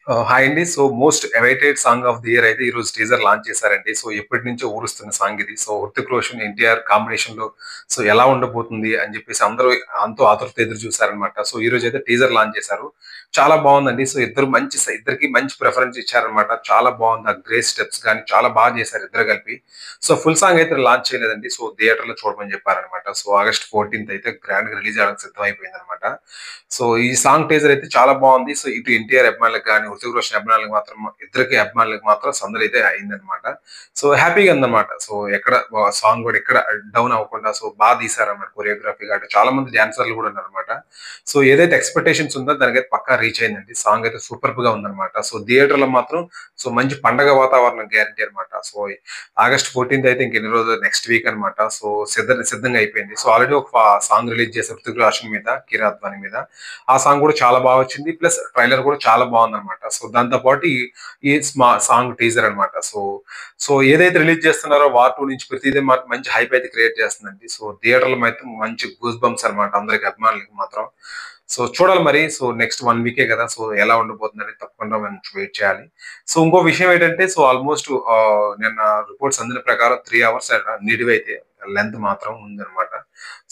Hi అండి. So, most awaited song of the year అయితే ఈరోజు టీజర్ లాంచ్ చేశారండి. సో, ఎప్పటినుంచో ఊరుస్తున్న సాంగ్ ఇది. సో, 'హృతిక్ రోషన్, ఎన్టీఆర్' కాంబినేషన్‌లో సో, ఎలా ఉండబోతుంది అని చెప్పేసి అందరూ ఎంతో ఆతృతతో ఎదురు చూసారనమాట. సో, ఈరోజైతే టీజర్ లాంచ్ చేశారు. చాలా బావుందండి. సో, ఇద్దరికి మంచి ప్రిఫరెన్స్ ఇచ్చారనమాట. చాలా బావుంది. ఆ గ్రేస్ స్టెప్స్ గాని చాలా బాగా చేశారు ఇద్దరు కలిపి. సో, ఫుల్ సాంగ్ అయితే లాంచ్ చేయలేదండి. సో, థియేటర్‌లో చూడమని చెప్పారనమాట. సో, ఆగస్ట్ 14థ్ అయితే గ్రాండ్‌గా రిలీజ్ అవ్వడానికి సిద్ధమైపోయిందనమాట. సో, ఈ సాంగ్ టీజర్ అయితే చాలా బావుంది. సో, ఇటు ఎన్టీఆర్ అభిమానులకు గాని, హృతిక్ రోషన్ అభిమానులకు మాత్రం ఇద్దరికి అభిమానులకు మాత్రం సందడైతే అయిందనమాట. సో, హ్యాపీగా ఉందనమాట. సో, ఎక్కడ సాంగ్ గూడా ఎక్కడ డౌన్ అవ్వకుండా సో, తీశారన్నమాట కొరియోగ్రఫీ గాని. చాలా మంది డాన్సర్లు గూడా ఉన్నారనమాట. సో, ఏదైతే ఎక్స్‌పెక్టేషన్స్ ఉందో దానికైతే పక్కా రీచ్ అయిందండి. సాంగ్ అయితే సూపర్బ్‌గా ఉందనమాట. సో, థియేటర్‌లో మాత్రం సో, మంచి పండగ వాతావరణం గ్యారంటీ అనమాట. సో, ఆగస్ట్ 14థ్ అయితే ఇంకెన్ని రోజులు నెక్స్ట్ వీక్ అనమాట. సో, సిద్ధంగా అయిపోయింది. సో, ఆల్రెడీ ఒక సాంగ్ రిలీజ్ చేశారు 'హృతిక్ రోషన్' మీద, 'కిరాత్ వాణి' మీద. ఆ సాంగ్ కూడా చాలా బాగా వచ్చింది. ప్లస్ ట్రైలర్ కూడా చాలా బాగుందన్నమాట. సో దాంతో పాటు ఈ సాంగ్ టీజర్ అన్నమాట. సో ఏదైతే రిలీజ్ చేస్తున్నారో వార్ 2 నుంచి ప్రతిదీ మంచి హైప్ అయితే క్రియేట్ చేస్తుందండి. సో థియేటర్‌లో మాత్రం మంచి గూస్ బంప్స్ అన్నమాట అందరికి అభిమానులకి మాత్రం. సో చూడాలి మరి. సో నెక్స్ట్ 1 వీకే కదా! సో ఎలా ఉండబోతుందని తప్పకుండా మనం వెయిట్ చేయాలి. సో ఇంకో విషయం ఏంటంటే సో ఆల్‌మోస్ట్ నిన్న రిపోర్ట్స్ అందిన ప్రకారం 3 అవర్స్ అట నిడివైతే లెంత్ మాత్రం ఉందన్నమాట.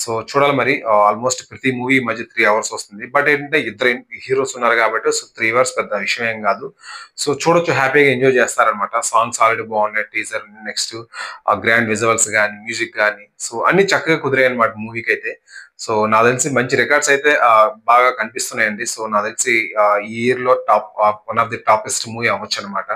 సో చూడాలి మరి. ఆల్‌మోస్ట్ ప్రతి మూవీ ఈ మధ్య 3 అవర్స్ వస్తుంది. బట్ ఏంటంటే ఇద్దరు హీరోస్ ఉన్నారు కాబట్టి సో 3 అవర్స్ పెద్ద విషయం ఏం గాదు. సో చూడొచ్చు, హ్యాపీగా ఎంజాయ్ చేస్తారనమాట. సాంగ్స్ ఆల్రెడీ బాగున్నాయి. టీజర్ నెక్స్ట్ గ్రాండ్ విజువల్స్ గాని, మ్యూజిక్ గాని సో అన్ని చక్కగా కుదిరాయన్నమాట మూవీకైతే. సో నాకు తెలిసి మంచి రికార్డ్స్ అయితే బాగా కనిపిస్తున్నాయండి. సో నాకు తెలిసి ఈ ఇయర్‌లో one of the toppest movie అవ్వొచ్చనమాట.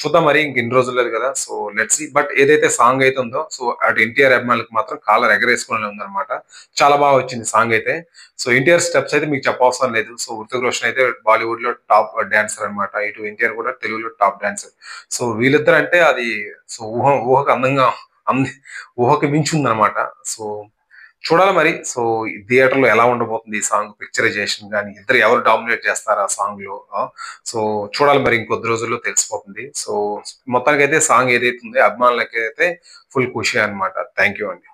చూద్దాం మరి, ఇంకెన్ని రోజులు లేదు కదా! So let's see. బట్ ఏదైతే సాంగ్ అయితే ఉందో సో అటు ఎన్టీఆర్ అభిమానులకు మాత్రం కాలర్ ఎగరేసుకునేలా ఉందనమాట. చాలా బాగా వచ్చింది సాంగ్ అయితే. సో ఎన్టీఆర్ స్టెప్స్ అయితే మీకు చెప్పవసరం లేదు. సో 'హృతిక్ రోషన్' అయితే బాలీవుడ్‌లో టాప్ డాన్సర్ అనమాట. ఇటు ఎన్టీఆర్ కూడా తెలుగులో టాప్ డాన్సర్. సో వీళ్ళిద్దరంటే అది సో ఊహకు అందంగా అంది ఊహకు మించి ఉందనమాట. సో చూడాలి మరి. సో థియేటర్‌లో ఎలా ఉండబోతుంది ఈ సాంగ్ పిక్చరైజేషన్ గాని, ఇద్దరు ఎవరు డామినేట్ చేస్తారు ఆ సాంగ్‌లో. సో చూడాలి మరి, ఇంకొద్ది రోజుల్లో తెలిసిపోతుంది. సో మొత్తానికైతే సాంగ్ ఏదైతే ఉందో అభిమానులకైతే ఫుల్ ఖుషి అన్నమాట. థాంక్ యూ అండి.